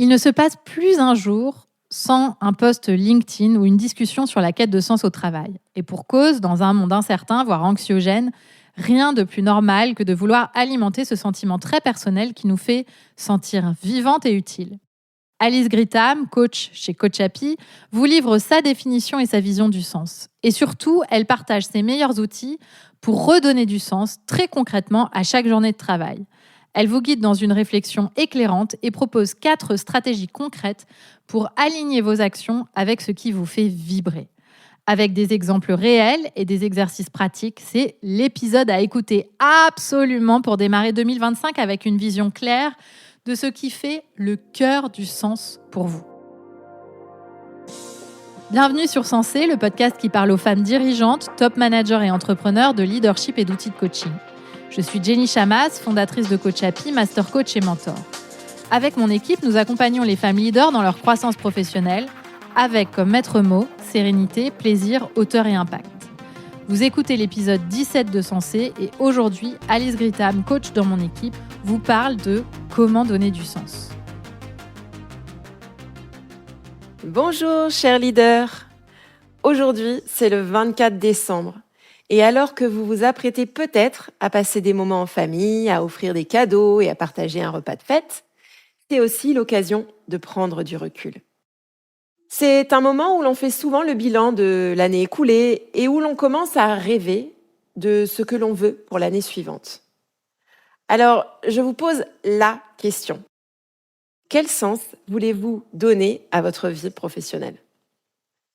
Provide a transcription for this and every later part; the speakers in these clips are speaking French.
Il ne se passe plus un jour sans un post LinkedIn ou une discussion sur la quête de sens au travail. Et pour cause, dans un monde incertain, voire anxiogène, rien de plus normal que de vouloir alimenter ce sentiment très personnel qui nous fait sentir vivante et utile. Alice Grittam, coach chez Coach Happy, vous livre sa définition et sa vision du sens. Et surtout, elle partage ses meilleurs outils pour redonner du sens très concrètement à chaque journée de travail. Elle vous guide dans une réflexion éclairante et propose 4 stratégies concrètes pour aligner vos actions avec ce qui vous fait vibrer. Avec des exemples réels et des exercices pratiques, c'est l'épisode à écouter absolument pour démarrer 2025 avec une vision claire de ce qui fait le cœur du sens pour vous. Bienvenue sur Sensé, le podcast qui parle aux femmes dirigeantes, top managers et entrepreneurs de leadership et d'outils de coaching. Je suis Jenny Chamas, fondatrice de Coach Happy, master coach et mentor. Avec mon équipe, nous accompagnons les femmes leaders dans leur croissance professionnelle, avec comme maître mot sérénité, plaisir, hauteur et impact. Vous écoutez l'épisode 17 de Sensé et aujourd'hui, Alice Grittam, coach dans mon équipe, vous parle de comment donner du sens. Bonjour chers leaders. Aujourd'hui, c'est le 24 décembre. Et alors que vous vous apprêtez peut-être à passer des moments en famille, à offrir des cadeaux et à partager un repas de fête, c'est aussi l'occasion de prendre du recul. C'est un moment où l'on fait souvent le bilan de l'année écoulée et où l'on commence à rêver de ce que l'on veut pour l'année suivante. Alors, je vous pose la question. Quel sens voulez-vous donner à votre vie professionnelle ?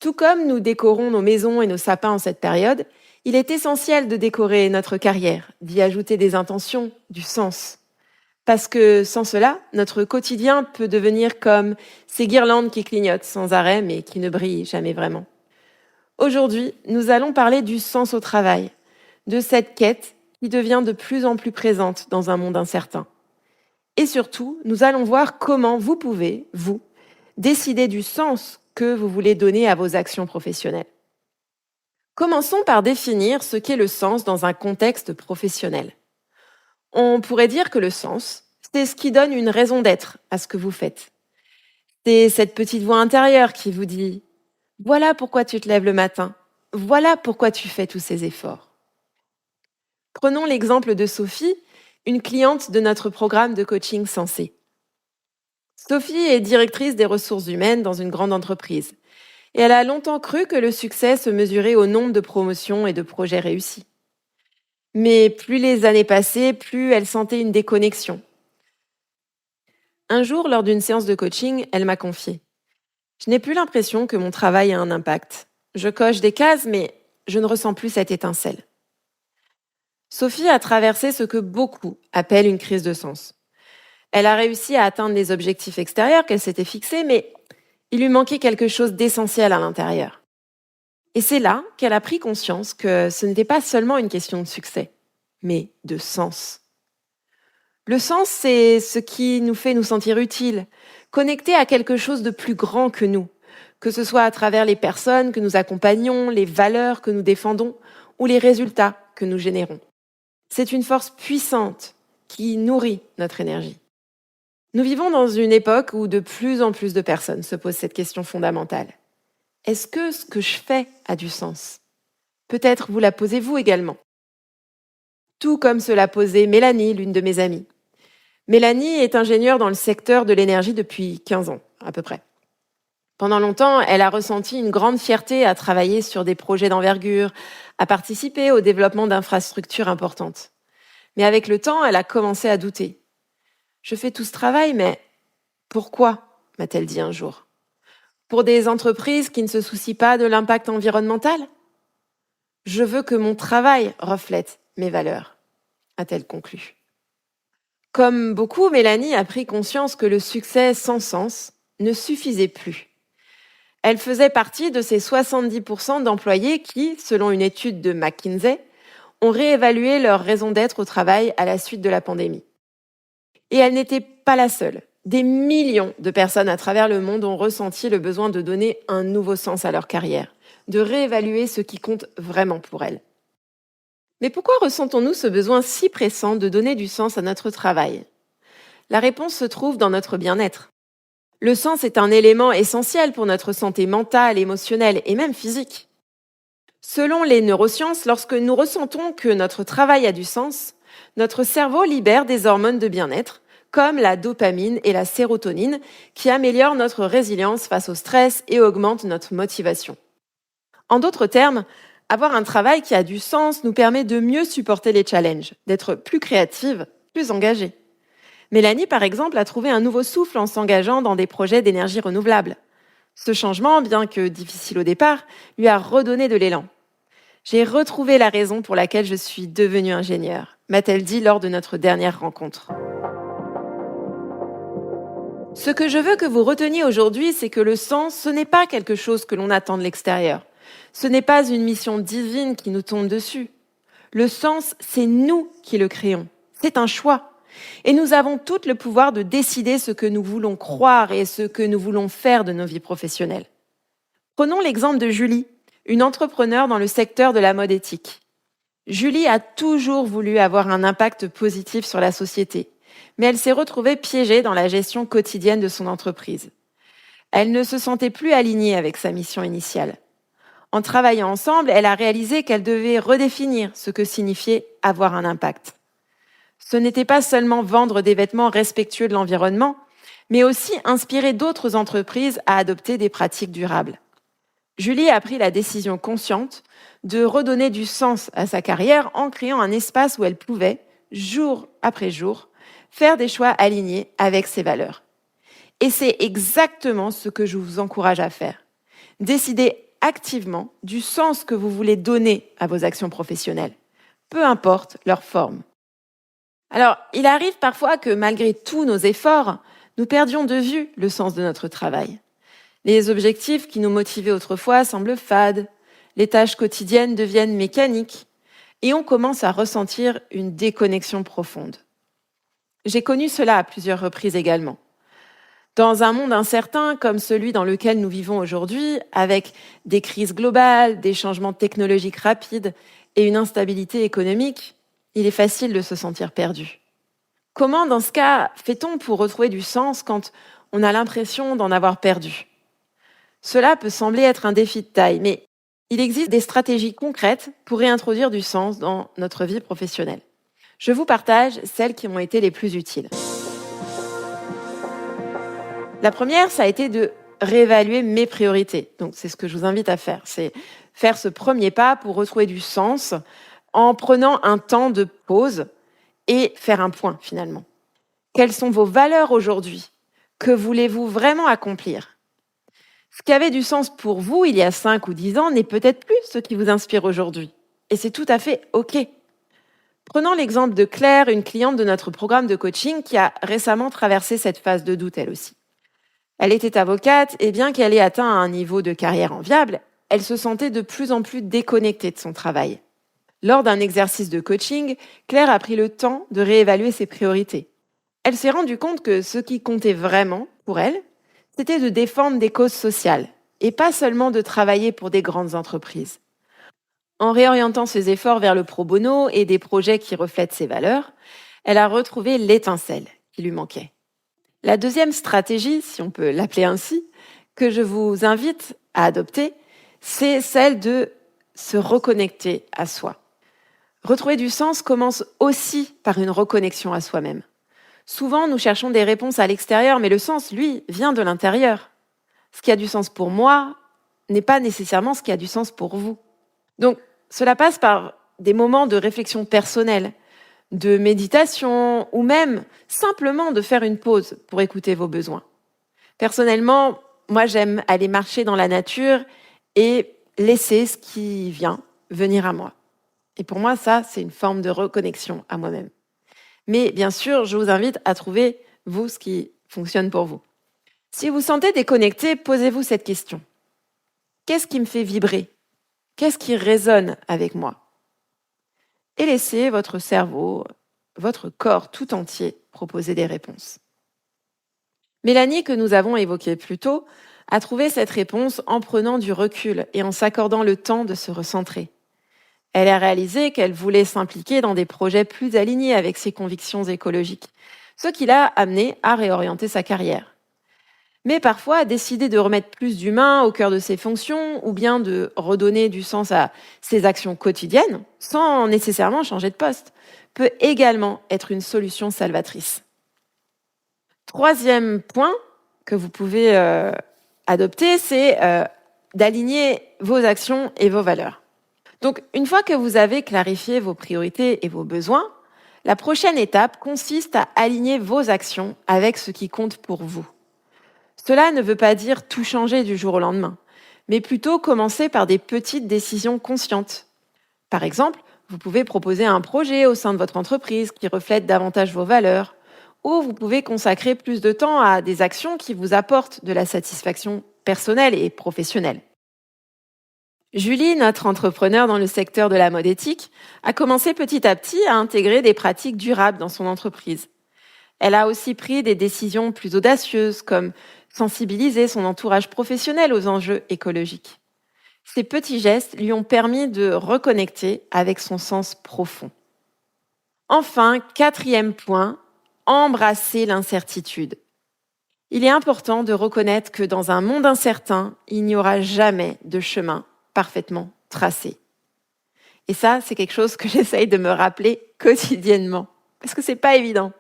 Tout comme nous décorons nos maisons et nos sapins en cette période, il est essentiel de décorer notre carrière, d'y ajouter des intentions, du sens. Parce que sans cela, notre quotidien peut devenir comme ces guirlandes qui clignotent sans arrêt mais qui ne brillent jamais vraiment. Aujourd'hui, nous allons parler du sens au travail, de cette quête qui devient de plus en plus présente dans un monde incertain. Et surtout, nous allons voir comment vous pouvez, vous, décider du sens que vous voulez donner à vos actions professionnelles. Commençons par définir ce qu'est le sens dans un contexte professionnel. On pourrait dire que le sens, c'est ce qui donne une raison d'être à ce que vous faites. C'est cette petite voix intérieure qui vous dit « Voilà pourquoi tu te lèves le matin, voilà pourquoi tu fais tous ces efforts. » Prenons l'exemple de Sophie, une cliente de notre programme de coaching Sensé. Sophie est directrice des ressources humaines dans une grande entreprise. Et elle a longtemps cru que le succès se mesurait au nombre de promotions et de projets réussis. Mais plus les années passaient, plus elle sentait une déconnexion. Un jour, lors d'une séance de coaching, elle m'a confié « Je n'ai plus l'impression que mon travail a un impact. Je coche des cases, mais je ne ressens plus cette étincelle. » Sophie a traversé ce que beaucoup appellent une crise de sens. Elle a réussi à atteindre les objectifs extérieurs qu'elle s'était fixés, mais il lui manquait quelque chose d'essentiel à l'intérieur. Et c'est là qu'elle a pris conscience que ce n'était pas seulement une question de succès, mais de sens. Le sens, c'est ce qui nous fait nous sentir utiles, connectés à quelque chose de plus grand que nous, que ce soit à travers les personnes que nous accompagnons, les valeurs que nous défendons ou les résultats que nous générons. C'est une force puissante qui nourrit notre énergie. Nous vivons dans une époque où de plus en plus de personnes se posent cette question fondamentale. Est-ce que ce que je fais a du sens ? Peut-être vous la posez-vous également. Tout comme se l'a posé Mélanie, l'une de mes amies. Mélanie est ingénieure dans le secteur de l'énergie depuis 15 ans, à peu près. Pendant longtemps, elle a ressenti une grande fierté à travailler sur des projets d'envergure, à participer au développement d'infrastructures importantes. Mais avec le temps, elle a commencé à douter. « Je fais tout ce travail, mais pourquoi ?» m'a-t-elle dit un jour. Pour des entreprises qui ne se soucient pas de l'impact environnemental ? Je veux que mon travail reflète mes valeurs, a-t-elle conclu. Comme beaucoup, Mélanie a pris conscience que le succès sans sens ne suffisait plus. Elle faisait partie de ces 70% d'employés qui, selon une étude de McKinsey, ont réévalué leur raison d'être au travail à la suite de la pandémie. Et elle n'était pas la seule. Des millions de personnes à travers le monde ont ressenti le besoin de donner un nouveau sens à leur carrière, de réévaluer ce qui compte vraiment pour elles. Mais pourquoi ressentons-nous ce besoin si pressant de donner du sens à notre travail ? La réponse se trouve dans notre bien-être. Le sens est un élément essentiel pour notre santé mentale, émotionnelle et même physique. Selon les neurosciences, lorsque nous ressentons que notre travail a du sens, notre cerveau libère des hormones de bien-être, comme la dopamine et la sérotonine, qui améliorent notre résilience face au stress et augmentent notre motivation. En d'autres termes, avoir un travail qui a du sens nous permet de mieux supporter les challenges, d'être plus créative, plus engagée. Mélanie, par exemple, a trouvé un nouveau souffle en s'engageant dans des projets d'énergie renouvelable. Ce changement, bien que difficile au départ, lui a redonné de l'élan. J'ai retrouvé la raison pour laquelle je suis devenue ingénieure, m'a-t-elle dit lors de notre dernière rencontre. Ce que je veux que vous reteniez aujourd'hui, c'est que le sens, ce n'est pas quelque chose que l'on attend de l'extérieur. Ce n'est pas une mission divine qui nous tombe dessus. Le sens, c'est nous qui le créons. C'est un choix. Et nous avons tout le pouvoir de décider ce que nous voulons croire et ce que nous voulons faire de nos vies professionnelles. Prenons l'exemple de Julie, une entrepreneure dans le secteur de la mode éthique. Julie a toujours voulu avoir un impact positif sur la société, mais elle s'est retrouvée piégée dans la gestion quotidienne de son entreprise. Elle ne se sentait plus alignée avec sa mission initiale. En travaillant ensemble, elle a réalisé qu'elle devait redéfinir ce que signifiait avoir un impact. Ce n'était pas seulement vendre des vêtements respectueux de l'environnement, mais aussi inspirer d'autres entreprises à adopter des pratiques durables. Julie a pris la décision consciente de redonner du sens à sa carrière en créant un espace où elle pouvait, jour après jour, faire des choix alignés avec ses valeurs. Et c'est exactement ce que je vous encourage à faire. Décidez activement du sens que vous voulez donner à vos actions professionnelles, peu importe leur forme. Alors, il arrive parfois que malgré tous nos efforts, nous perdions de vue le sens de notre travail. Les objectifs qui nous motivaient autrefois semblent fades, les tâches quotidiennes deviennent mécaniques et on commence à ressentir une déconnexion profonde. J'ai connu cela à plusieurs reprises également. Dans un monde incertain comme celui dans lequel nous vivons aujourd'hui, avec des crises globales, des changements technologiques rapides et une instabilité économique, il est facile de se sentir perdu. Comment, dans ce cas, fait-on pour retrouver du sens quand on a l'impression d'en avoir perdu ? Cela peut sembler être un défi de taille, mais il existe des stratégies concrètes pour réintroduire du sens dans notre vie professionnelle. Je vous partage celles qui m'ont été les plus utiles. La première, ça a été de réévaluer mes priorités. Donc, c'est ce que je vous invite à faire. C'est faire ce premier pas pour retrouver du sens en prenant un temps de pause et faire un point finalement. Quelles sont vos valeurs aujourd'hui ? Que voulez-vous vraiment accomplir ? Ce qui avait du sens pour vous il y a 5 ou 10 ans n'est peut-être plus ce qui vous inspire aujourd'hui. Et c'est tout à fait OK. Prenons l'exemple de Claire, une cliente de notre programme de coaching qui a récemment traversé cette phase de doute elle aussi. Elle était avocate et bien qu'elle ait atteint un niveau de carrière enviable, elle se sentait de plus en plus déconnectée de son travail. Lors d'un exercice de coaching, Claire a pris le temps de réévaluer ses priorités. Elle s'est rendue compte que ce qui comptait vraiment pour elle, c'était de défendre des causes sociales et pas seulement de travailler pour des grandes entreprises. En réorientant ses efforts vers le pro bono et des projets qui reflètent ses valeurs, elle a retrouvé l'étincelle qui lui manquait. La deuxième stratégie, si on peut l'appeler ainsi, que je vous invite à adopter, c'est celle de se reconnecter à soi. Retrouver du sens commence aussi par une reconnexion à soi-même. Souvent, nous cherchons des réponses à l'extérieur, mais le sens, lui, vient de l'intérieur. Ce qui a du sens pour moi n'est pas nécessairement ce qui a du sens pour vous. Donc, cela passe par des moments de réflexion personnelle, de méditation ou même simplement de faire une pause pour écouter vos besoins. Personnellement, moi, j'aime aller marcher dans la nature et laisser ce qui vient venir à moi. Et pour moi, ça, c'est une forme de reconnexion à moi-même. Mais bien sûr, je vous invite à trouver, vous, ce qui fonctionne pour vous. Si vous sentez déconnecté, posez-vous cette question. Qu'est-ce qui me fait vibrer ? Qu'est-ce qui résonne avec moi ? Et laissez votre cerveau, votre corps tout entier proposer des réponses. Mélanie, que nous avons évoquée plus tôt, a trouvé cette réponse en prenant du recul et en s'accordant le temps de se recentrer. Elle a réalisé qu'elle voulait s'impliquer dans des projets plus alignés avec ses convictions écologiques, ce qui l'a amenée à réorienter sa carrière. mais parfois décider de remettre plus d'humain au cœur de ses fonctions ou bien de redonner du sens à ses actions quotidiennes sans nécessairement changer de poste peut également être une solution salvatrice. Troisième point que vous pouvez adopter, c'est d'aligner vos actions et vos valeurs. Donc, une fois que vous avez clarifié vos priorités et vos besoins, la prochaine étape consiste à aligner vos actions avec ce qui compte pour vous. Cela ne veut pas dire tout changer du jour au lendemain, mais plutôt commencer par des petites décisions conscientes. Par exemple, vous pouvez proposer un projet au sein de votre entreprise qui reflète davantage vos valeurs, ou vous pouvez consacrer plus de temps à des actions qui vous apportent de la satisfaction personnelle et professionnelle. Julie, notre entrepreneur dans le secteur de la mode éthique, a commencé petit à petit à intégrer des pratiques durables dans son entreprise. Elle a aussi pris des décisions plus audacieuses, comme sensibiliser son entourage professionnel aux enjeux écologiques. Ces petits gestes lui ont permis de reconnecter avec son sens profond. Enfin, quatrième point, embrasser l'incertitude. Il est important de reconnaître que dans un monde incertain, il n'y aura jamais de chemin parfaitement tracé. Et ça, c'est quelque chose que j'essaye de me rappeler quotidiennement, parce que c'est pas évident.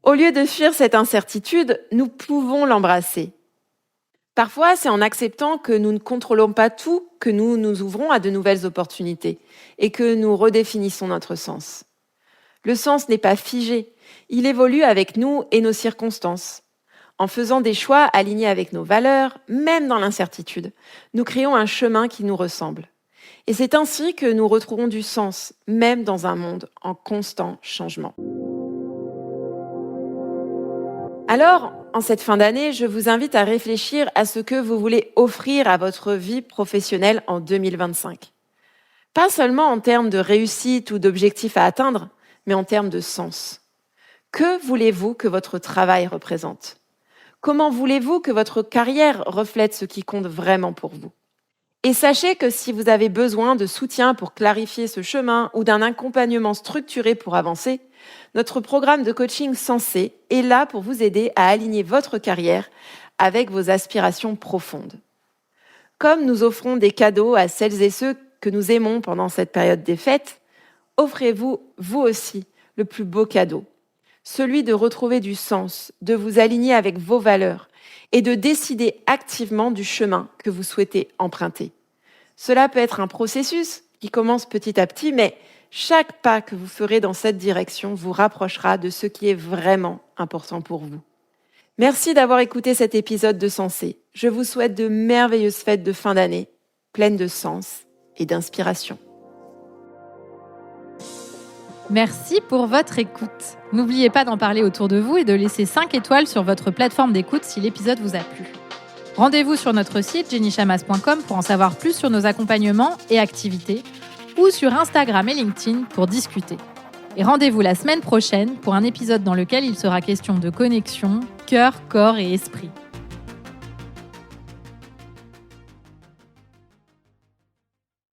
Au lieu de fuir cette incertitude, nous pouvons l'embrasser. Parfois, c'est en acceptant que nous ne contrôlons pas tout que nous nous ouvrons à de nouvelles opportunités et que nous redéfinissons notre sens. Le sens n'est pas figé, il évolue avec nous et nos circonstances. En faisant des choix alignés avec nos valeurs, même dans l'incertitude, nous créons un chemin qui nous ressemble. Et c'est ainsi que nous retrouvons du sens, même dans un monde en constant changement. Alors, en cette fin d'année, je vous invite à réfléchir à ce que vous voulez offrir à votre vie professionnelle en 2025. Pas seulement en termes de réussite ou d'objectifs à atteindre, mais en termes de sens. Que voulez-vous que votre travail représente ? Comment voulez-vous que votre carrière reflète ce qui compte vraiment pour vous ? Et sachez que si vous avez besoin de soutien pour clarifier ce chemin ou d'un accompagnement structuré pour avancer, notre programme de coaching Sensé est là pour vous aider à aligner votre carrière avec vos aspirations profondes. Comme nous offrons des cadeaux à celles et ceux que nous aimons pendant cette période des fêtes, offrez-vous, vous aussi, le plus beau cadeau. Celui de retrouver du sens, de vous aligner avec vos valeurs et de décider activement du chemin que vous souhaitez emprunter. Cela peut être un processus qui commence petit à petit, mais chaque pas que vous ferez dans cette direction vous rapprochera de ce qui est vraiment important pour vous. Merci d'avoir écouté cet épisode de Sensé. Je vous souhaite de merveilleuses fêtes de fin d'année, pleines de sens et d'inspiration. Merci pour votre écoute. N'oubliez pas d'en parler autour de vous et de laisser 5 étoiles sur votre plateforme d'écoute si l'épisode vous a plu. Rendez-vous sur notre site jennychamas.com pour en savoir plus sur nos accompagnements et activités ou sur Instagram et LinkedIn pour discuter. Et rendez-vous la semaine prochaine pour un épisode dans lequel il sera question de connexion, cœur, corps et esprit.